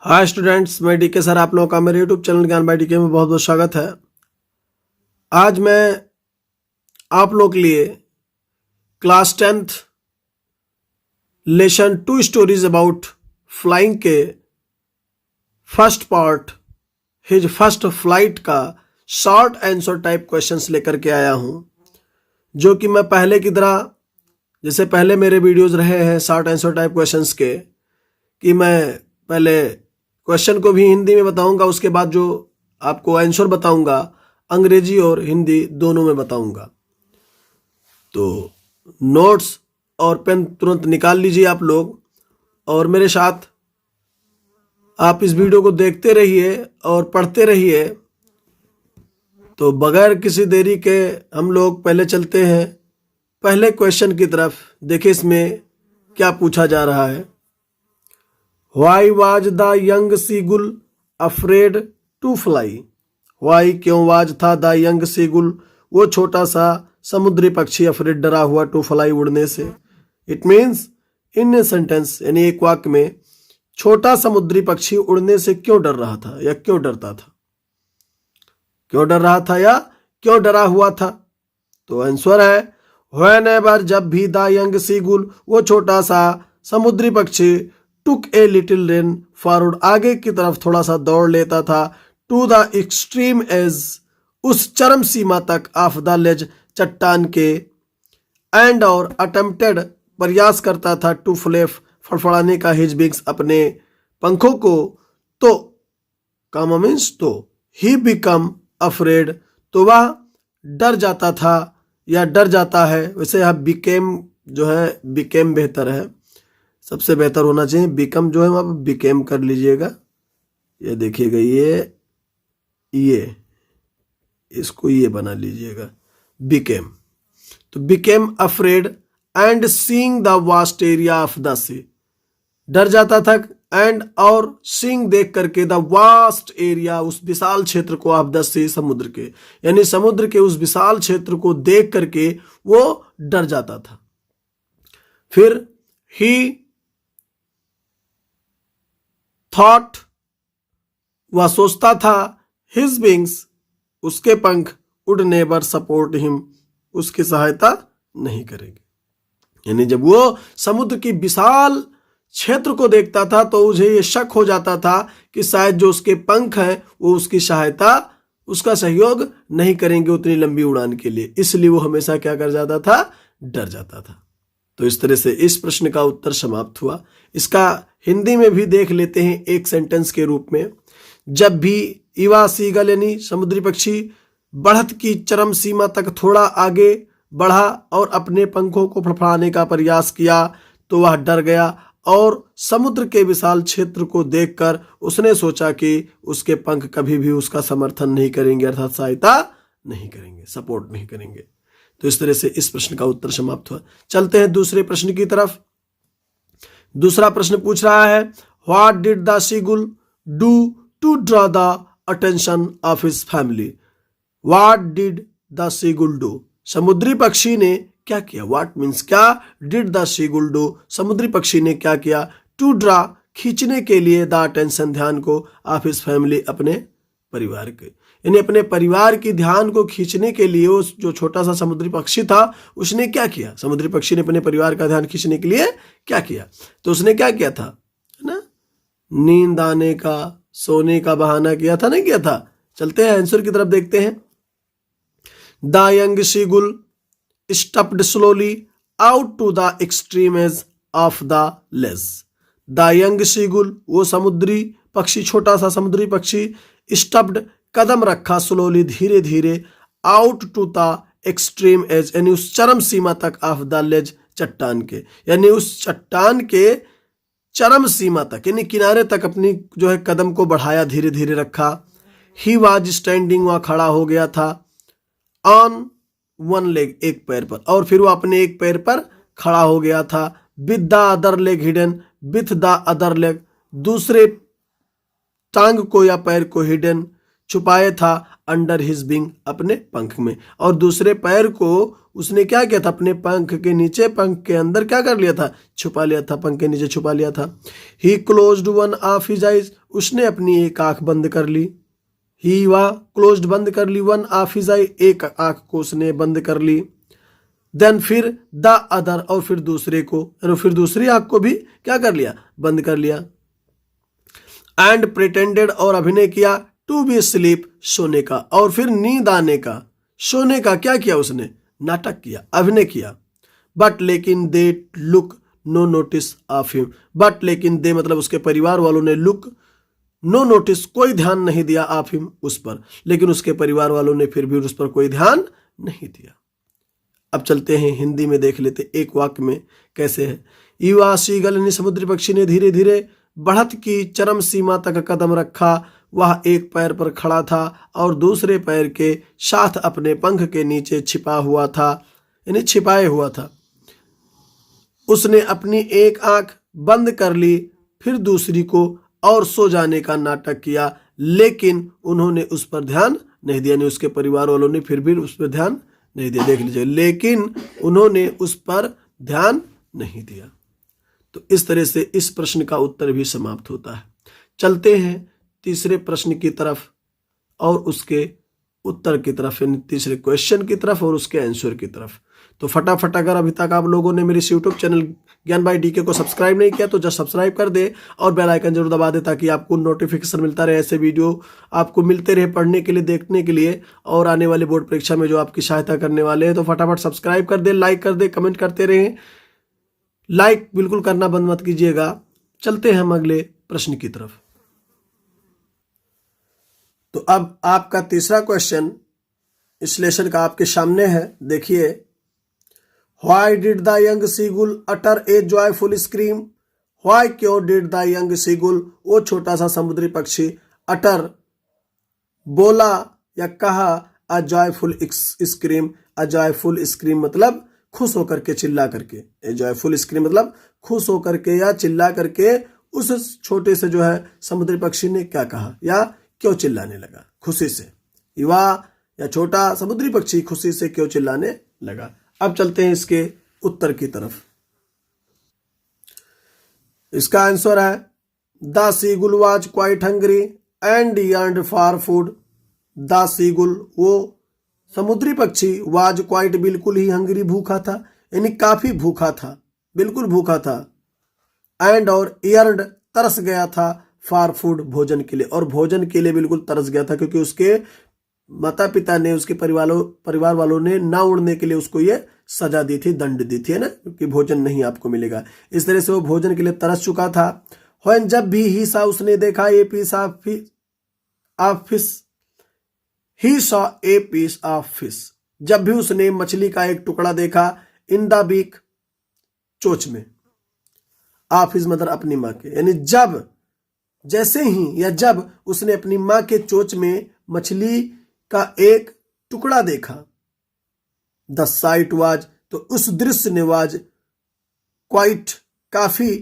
Hi students, मैं DK sir आप लोगों का मेरे यूट्यूब चैनल ज्ञान बाय डीके में बहुत बहुत स्वागत है। आज मैं आप लोग के लिए class 10th lesson 2 stories about flying के first part his first flight का शॉर्ट आंसर टाइप क्वेश्चंस लेकर के आया हूं, जो कि मैं पहले की तरह जैसे पहले मेरे वीडियोस रहे हैं शॉर्ट आंसर टाइप क्वेश्चंस के, कि मैं पहले क्वेश्चन को भी हिंदी में बताऊंगा, उसके बाद जो आपको आंसर बताऊंगा अंग्रेजी और हिंदी दोनों में बताऊंगा। तो नोट्स और पेन तुरंत निकाल लीजिए आप लोग, और मेरे साथ आप इस वीडियो को देखते रहिए और पढ़ते रहिए। तो बगैर किसी देरी के हम लोग पहले चलते हैं पहले क्वेश्चन की तरफ। देखिए इसमें क्या पूछा जा रहा है। Why was the young seagull afraid to fly? Why क्यों was था the young seagull वो छोटा सा समुद्री पक्षी afraid डरा हुआ to fly उड़ने से। It means in a sentence यानी एक वाक्य में छोटा समुद्री पक्षी उड़ने से क्यों डर रहा था या क्यों डरता था, क्यों डर रहा था या क्यों डरा हुआ था। तो आंसर है whenever जब भी the young seagull वो छोटा सा समुद्री पक्षी टुक ए लिटिल रन फॉरवर्ड आगे की तरफ थोड़ा सा दौड़ लेता था, टू द एक्सट्रीम एज उस चरम सीमा तक, ऑफ द लेज चट्टान के, एंड और अटेम्प्टेड प्रयास करता था, टू फ्लेप फड़फड़ाने का, हिज विंग्स अपने पंखों को, तो कामा मीन्स तो, ही बिकम अफ्रेड तो वह डर जाता था या डर जाता है। वैसे यह बिकेम जो है बिकेम बेहतर है, सबसे बेहतर होना चाहिए। बिकम जो है आप बिकेम कर लीजिएगा। ये देखिएगा ये इसको ये बना लीजिएगा बिकेम। तो became afraid and seeing the vast area of the sea, डर जाता था, एंड और सीइंग देख करके, द वास्ट एरिया उस विशाल क्षेत्र को, ऑफ द सी समुद्र के, यानी समुद्र के उस विशाल क्षेत्र को देख करके वो डर जाता था। फिर ही थॉट वह सोचता था, हिज विंग्स उसके पंख, वुड नेवर सपोर्ट हिम उसकी सहायता नहीं करेंगे। यानी जब वो समुद्र की विशाल क्षेत्र को देखता था तो उसे ये शक हो जाता था कि शायद जो उसके पंख हैं वो उसकी सहायता, उसका सहयोग नहीं करेंगे उतनी लंबी उड़ान के लिए, इसलिए वो हमेशा क्या कर जाता था, डर जाता था। तो इस तरह से इस प्रश्न का उत्तर समाप्त हुआ। इसका हिंदी में भी देख लेते हैं एक सेंटेंस के रूप में। जब भी इवा सीगल यानी समुद्री पक्षी बढ़त की चरम सीमा तक थोड़ा आगे बढ़ा और अपने पंखों को फड़फड़ाने का प्रयास किया तो वह डर गया, और समुद्र के विशाल क्षेत्र को देखकर उसने सोचा कि उसके पंख कभी भी उसका समर्थन नहीं करेंगे, अर्थात सहायता नहीं करेंगे, सपोर्ट नहीं करेंगे। तो इस तरह से इस प्रश्न का उत्तर समाप्त हुआ। चलते हैं दूसरे प्रश्न की तरफ। दूसरा प्रश्न पूछ रहा है, what did the seagull do to draw the attention of his family. What did the seagull do, समुद्री पक्षी ने क्या किया। व्हाट मीन्स क्या, डिड द सीगुल डू समुद्री पक्षी ने क्या किया, टू ड्रॉ खींचने के लिए, द अटेंशन ध्यान को, ऑफ हिज फैमिली अपने परिवार के, यानी अपने परिवार की ध्यान को खींचने के लिए उस जो छोटा सा समुद्री पक्षी था उसने क्या किया। समुद्री पक्षी ने अपने परिवार का ध्यान खींचने के लिए क्या किया, तो उसने क्या किया था, है ना, नींद आने का, सोने का बहाना किया था, नहीं किया था। चलते हैं आंसर की तरफ देखते हैं। The young seagull stepped slowly out to the extreme edge of the ledge. The young seagull वो समुद्री पक्षी, छोटा सा समुद्री पक्षी, स्टप्ड कदम रखा, स्लोली धीरे धीरे, out to the extreme edge यानी उस चरम सीमा तक, ऑफ द लेज चट्टान के, यानी उस चट्टान के चरम सीमा तक यानी किनारे तक अपनी जो है कदम को बढ़ाया, धीरे धीरे रखा। ही वाज स्टैंडिंग वह खड़ा हो गया था, ऑन वन लेग एक पैर पर, और फिर वो अपने एक पैर पर खड़ा हो गया था, with the other leg hidden, with the other leg दूसरे टांग को या पैर को, हिडन छुपाए था, अंडर हिज विंग अपने पंख में, और दूसरे पैर को उसने क्या किया था, अपने पंख के नीचे, पंख के अंदर क्या कर लिया था, छुपा लिया था, पंख के नीचे छुपा लिया था। He closed one of his eyes उसने अपनी एक आंख बंद कर ली। ही वह क्लोज्ड बंद कर ली। वन ऑफ हिज आई, एक आंख को उसने बंद कर ली। देन फिर द अदर, और फिर दूसरे को, फिर दूसरी आंख को भी क्या कर लिया, बंद कर लिया। एंड प्रिटेंडेड, और अभिनय किया, टू बी स्लीप, सोने का, और फिर नींद आने का। सोने का क्या किया उसने, नाटक किया, अभिनय किया। बट लेकिन they look no notice of him, but लेकिन दे मतलब उसके परिवार वालों ने, लुक नो नोटिस कोई ध्यान नहीं दिया, ऑफ हिम उस पर, लेकिन उसके परिवार वालों ने फिर भी उस पर कोई ध्यान नहीं दिया। अब चलते हैं हिंदी में, देख लेते एक वाक्य में कैसे है। युवा सीगल यानी समुद्री पक्षी ने धीरे धीरे बढ़त की चरम सीमा तक कदम रखा। वह एक पैर पर खड़ा था और दूसरे पैर के साथ अपने पंख के नीचे छिपा हुआ था, यानी छिपाए हुआ था। उसने अपनी एक आंख बंद कर ली, फिर दूसरी को, और सो जाने का नाटक किया, लेकिन उन्होंने उस पर ध्यान नहीं दिया। यानी उसके परिवार वालों ने फिर भी उस पर ध्यान नहीं दिया। देख लीजिए, लेकिन उन्होंने उस पर ध्यान नहीं दिया। तो इस तरह से इस प्रश्न का उत्तर भी समाप्त होता है। चलते हैं तीसरे प्रश्न की तरफ और उसके उत्तर की तरफ, यानी तीसरे क्वेश्चन की तरफ और उसके आंसर की तरफ। तो फटाफट अगर अभी तक आप लोगों ने मेरे इस यूट्यूब चैनल ज्ञान बाय डीके को सब्सक्राइब नहीं किया तो जस्ट सब्सक्राइब कर दे और बेल आइकन जरूर दबा दे, ताकि आपको नोटिफिकेशन मिलता रहे, ऐसे वीडियो आपको मिलते रहे पढ़ने के लिए, देखने के लिए, और आने वाले बोर्ड परीक्षा में जो आपकी सहायता करने वाले हैं। तो फटाफट सब्सक्राइब कर दे, लाइक कर दे, कमेंट करते रहें, लाइक बिल्कुल करना बंद मत कीजिएगा। चलते हैं हम अगले प्रश्न की तरफ। तो अब आपका तीसरा क्वेश्चन इस लेसन का आपके सामने है, देखिए। Why did the young seagull utter A joyful scream, why क्यों डिड द यंग सीगुल, वो छोटा सा समुद्री पक्षी, अटर बोला या कहा, अ जॉयफुल स्क्रीम, अ जॉयफुल स्क्रीम मतलब खुश होकर के, चिल्ला करके। ए जॉयफुल स्क्रीम मतलब खुश होकर के या चिल्ला करके उस छोटे से जो है समुद्री पक्षी ने क्या कहा या क्यों चिल्लाने लगा, खुशी से। युवा या छोटा समुद्री पक्षी खुशी से क्यों चिल्लाने लगा। अब चलते हैं इसके उत्तर की तरफ। इसका आंसर है the seagull was quite hungry and yearned for food. The seagull वो समुद्री पक्षी, वाज क्वाइट बिल्कुल ही, हंग्री भूखा था, यानी काफी भूखा था, बिल्कुल भूखा था, एंड और यर्न्ड तरस गया था, फॉर फूड भोजन के लिए, और भोजन के लिए बिल्कुल तरस गया था, क्योंकि उसके माता पिता ने, उसके परिवार वालों ने ना उड़ने के लिए उसको ये सजा दी थी, दंड दी थी, है ना, कि भोजन नहीं आपको मिलेगा। इस तरह से वो भोजन के लिए तरस चुका था। व्हेन जब भी ही सा उसने देखा a piece of fish, he saw a piece of fish, जब भी उसने मछली का एक टुकड़ा देखा, इन द बीक चोंच में, ऑफ हिज मदर अपनी माँ के, यानी जब, जैसे ही या जब उसने अपनी माँ के चोंच में मछली का एक टुकड़ा देखा, द साइट वाज, तो उस दृश्य ने, वाज क्वाइट काफी,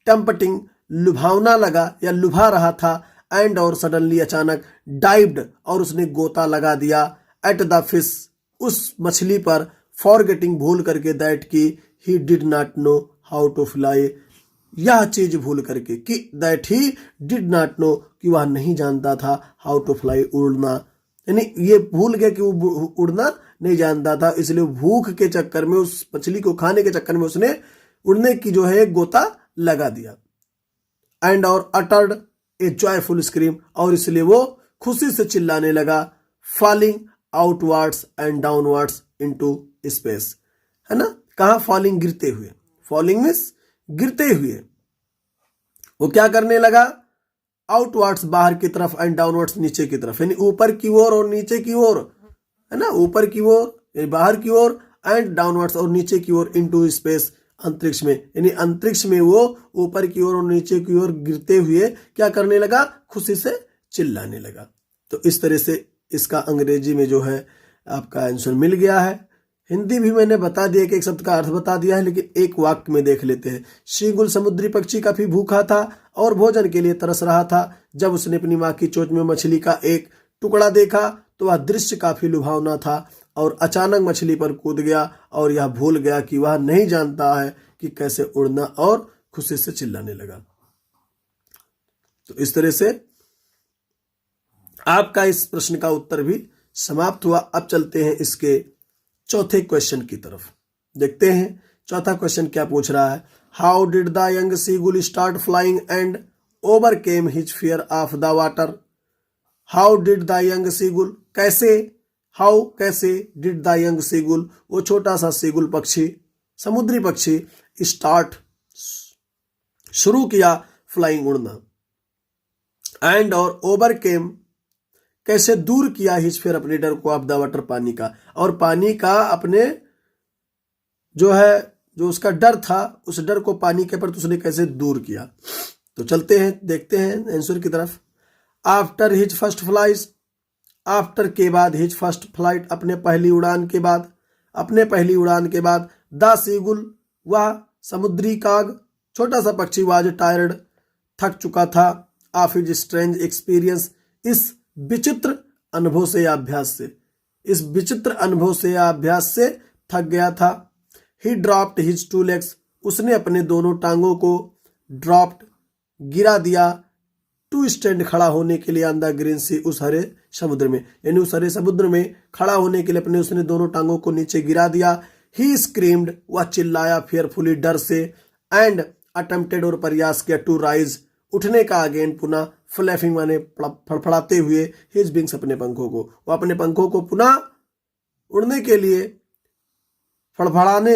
टेम्पटिंग लुभावना लगा या लुभा रहा था, एंड और सडनली अचानक, डाइव्ड और उसने गोता लगा दिया, एट द फिश उस मछली पर, फॉरगेटिंग भूल करके, दैट की he did not know how to fly, यह चीज भूल करके, कि that he did not know कि वह नहीं जानता था, हाउ टू फ्लाई उड़ना, यानी ये भूल गया कि वो उड़ना नहीं जानता था, इसलिए भूख के चक्कर में, उस मछली को खाने के चक्कर में उसने उड़ने की जो है गोता लगा दिया। एंड और अटर्ड ए जॉयफुल स्क्रीम, और इसलिए वो खुशी से चिल्लाने लगा, falling outwards and downwards into space, है ना, कहा फॉलिंग, गिरते हुए, फॉलिंग मींस गिरते हुए, वो क्या करने लगा, आउटवर्ड्स बाहर की तरफ, एंड डाउनवर्ड्स नीचे की तरफ, यानी ऊपर की ओर और नीचे की ओर, है ना, ऊपर की ओर बाहर की ओर, एंड डाउनवर्ड्स और नीचे की ओर, इनटू स्पेस अंतरिक्ष में, यानी अंतरिक्ष में वो ऊपर की ओर और नीचे की ओर गिरते हुए क्या करने लगा, खुशी से चिल्लाने लगा। तो इस तरह से इसका अंग्रेजी में जो है आपका आंसर मिल गया है। हिंदी भी मैंने बता दिया कि एक शब्द का अर्थ बता दिया है, लेकिन एक वाक्य में देख लेते हैं। सीगुल समुद्री पक्षी काफी भूखा था और भोजन के लिए तरस रहा था। जब उसने अपनी माँ की चोंच में मछली का एक टुकड़ा देखा तो वह दृश्य काफी लुभावना था और अचानक मछली पर कूद गया और यह भूल गया कि वह नहीं जानता है कि कैसे उड़ना, और खुशी से चिल्लाने लगा। तो इस तरह से आपका इस प्रश्न का उत्तर भी समाप्त हुआ। अब चलते हैं इसके चौथे क्वेश्चन की तरफ। देखते हैं चौथा क्वेश्चन क्या पूछ रहा है। How did the young seagull start flying and overcame his fear of the water. How did the young seagull, कैसे, हाउ कैसे, डिड द यंग सीगुल वो छोटा सा सीगुल पक्षी, समुद्री पक्षी, स्टार्ट शुरू किया, फ्लाइंग उड़ना, एंड और ओवरकेम कैसे दूर किया, हिज फियर अपने डर को, ऑफ द वाटर पानी का, और पानी का अपने जो उसका डर था उस डर को पानी के प्रति उसने कैसे दूर किया। तो चलते हैं देखते हैं आंसर की तरफ। After his first flight, after के बाद, हिज फर्स्ट फ्लाइट अपने पहली उड़ान के बाद, अपने पहली उड़ान के बाद, द सीगुल वह समुद्री काग, छोटा सा पक्षी, वाज टायर्ड थक चुका था, ऑफ हिज स्ट्रेंज एक्सपीरियंस इस विचित्र अनुभव से या अभ्यास से, इस विचित्र अनुभव से या अभ्यास से थक गया था। ही ड्रॉप्ड हिज टू लेग्स उसने अपने दोनों टांगों को ड्रॉप्ड गिरा दिया, टू स्टैंड खड़ा होने के लिए, ऑन द ग्रीन सी उस हरे समुद्र में, यानी उस हरे समुद्र में खड़ा होने के लिए अपने उसने दोनों टांगों को नीचे गिरा दिया। ही स्क्रीम्ड वह चिल्लाया, फेयरफुली डर से, एंड अटेम्प्टेड और प्रयास किया, टू राइज उठने का, अगेन पुनः, फ्लैपिंग माने फड़फड़ाते हुए, हिज विंग्स अपने पंखों को, वो अपने पंखों को पुनः उड़ने के लिए फड़फड़ाते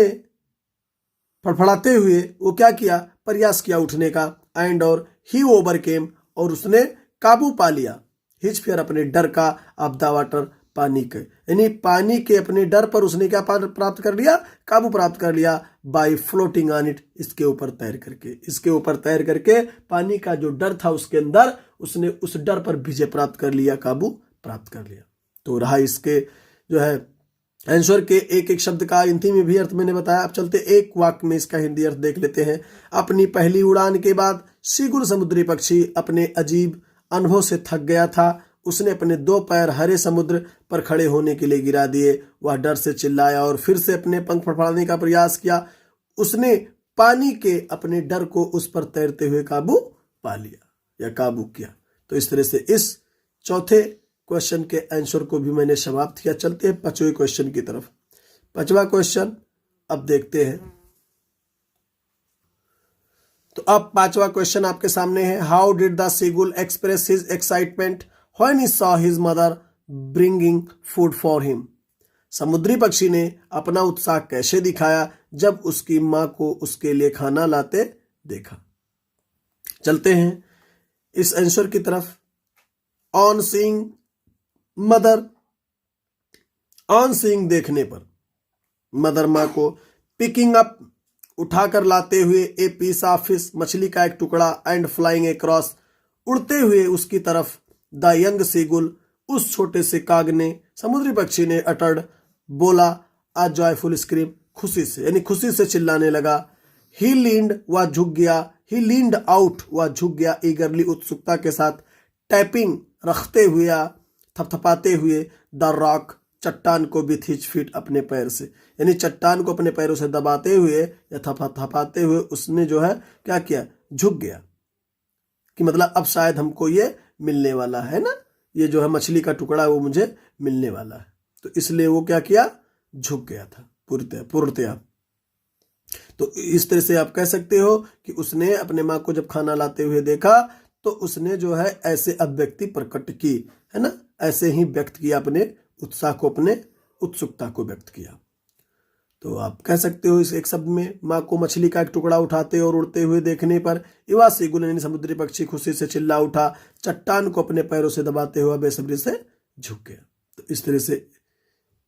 हुए वो क्या किया, प्रयास किया उठने का, एंड और ही ओवरकेम और उसने काबू पा लिया, हिज फियर अपने डर का, ऑफ द वाटर पानी के, यानी पानी के अपने डर पर उसने क्या प्राप्त कर लिया, काबू प्राप्त कर लिया, बाय फ्लोटिंग ऑन इट इसके ऊपर तैर करके, इसके ऊपर तैर करके पानी का जो डर था उसके अंदर उसने उस डर पर विजय प्राप्त कर लिया, काबू प्राप्त कर लिया। तो रहा इसके जो है आंसर के एक एक शब्द का हिंदी में भी अर्थ मैंने बताया। अब चलते एक वाक्य में इसका हिंदी अर्थ देख लेते हैं। अपनी पहली उड़ान के बाद सीगुल समुद्री पक्षी अपने अजीब अनुभव से थक गया था, उसने अपने दो पैर हरे समुद्र पर खड़े होने के लिए गिरा दिए, वह डर से चिल्लाया और फिर से अपने पंख फड़फड़ाने का प्रयास किया, उसने पानी के अपने डर को उस पर तैरते हुए काबू पा लिया या काबू किया। तो इस तरह से इस चौथे क्वेश्चन के आंसर को भी मैंने समाप्त किया। चलते हैं पांचवें क्वेश्चन की तरफ। पांचवा क्वेश्चन अब देखते हैं। तो अब पांचवा क्वेश्चन आपके सामने है। How did the seagull express his excitement when he saw his mother bringing food for him. समुद्री पक्षी ने अपना उत्साह कैसे दिखाया जब उसकी मां को उसके लिए खाना लाते देखा। चलते हैं इस आंसर की तरफ। On seeing mother, on seeing देखने पर, मदर मां को, पिकिंग अप उठाकर लाते हुए, ए पीस ऑफ फिश मछली का एक टुकड़ा, एंड फ्लाइंग अक्रॉस उड़ते हुए उसकी तरफ, द यंग सीगुल उस छोटे से काग ने, समुद्री पक्षी ने, अटर्ड बोला, अ जॉयफुल स्क्रीम खुशी से, यानी खुशी से चिल्लाने लगा। ही लीन्ड वह झुक गया, ही लीन्ड आउट वह झुक गया, ईगरली उत्सुकता के साथ, टैपिंग रखते हुए या थपथपाते हुए, द रॉक चट्टान को विथ हिज फीट अपने पैर से, यानी चट्टान को अपने पैरों से दबाते हुए या थपथपाते हुए उसने जो है क्या किया, झुक गया, कि मतलब अब शायद हमको ये मिलने वाला है ना, ये जो है मछली का टुकड़ा वो मुझे मिलने वाला है, तो इसलिए वो क्या किया, झुक गया था पूर्णतया। तो इस तरह से आप कह सकते हो कि उसने अपने माँ को जब खाना लाते हुए देखा तो उसने जो है ऐसे अभिव्यक्ति प्रकट की, है ना, ऐसे ही व्यक्त किया, अपने उत्साह को, अपने उत्सुकता को व्यक्त किया। तो आप कह सकते हो इस एक शब्द में, माँ को मछली का एक टुकड़ा उठाते और उड़ते हुए देखने पर इवा सीगुल यानी समुद्री पक्षी खुशी से चिल्ला उठा, चट्टान को अपने पैरों से दबाते हुए बेसब्री से झुक गया। तो इस तरह से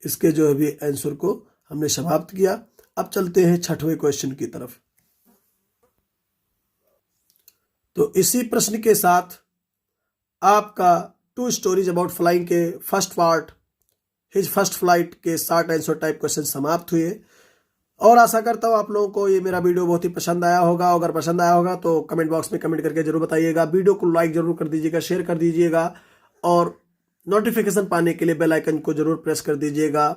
इसके जो है भी आंसर को हमने समाप्त किया। अब चलते हैं छठवें क्वेश्चन की तरफ। तो इसी प्रश्न के साथ आपका टू स्टोरीज अबाउट फ्लाइंग के first part, his first flight के शॉर्ट आंसर टाइप क्वेश्चन समाप्त हुए। और आशा करता हूँ आप लोगों को ये मेरा वीडियो बहुत ही पसंद आया होगा। अगर पसंद आया होगा तो कमेंट बॉक्स में कमेंट करके जरूर बताइएगा। वीडियो को लाइक जरूर कर दीजिएगा, शेयर कर दीजिएगा और नोटिफिकेशन पाने के लिए बेल आइकन को जरूर प्रेस कर दीजिएगा,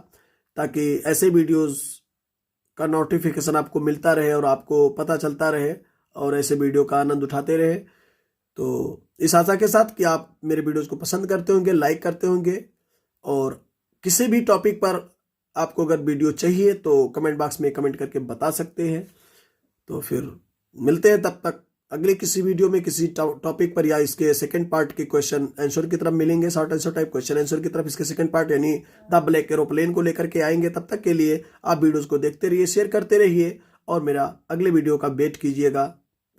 ताकि ऐसे वीडियोस का नोटिफिकेशन आपको मिलता रहे और आपको पता चलता रहे और ऐसे वीडियो का आनंद उठाते रहे। तो इस आशा के साथ कि आप मेरे वीडियोस को पसंद करते होंगे, लाइक करते होंगे, और किसी भी टॉपिक पर आपको अगर वीडियो चाहिए तो कमेंट बॉक्स में कमेंट करके बता सकते हैं। तो फिर मिलते हैं तब तक अगले किसी वीडियो में किसी टॉपिक पर, या इसके सेकंड पार्ट के क्वेश्चन आंसर की तरफ मिलेंगे, short answer type question answer की तरफ इसके सेकंड पार्ट यानी द ब्लैक एरोप्लेन को लेकर के आएंगे। तब तक के लिए आप वीडियोस को देखते रहिए, शेयर करते रहिए और मेरा अगले वीडियो का वेट कीजिएगा।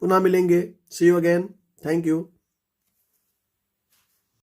पुनः मिलेंगे। सी यू अगेन। Thank you.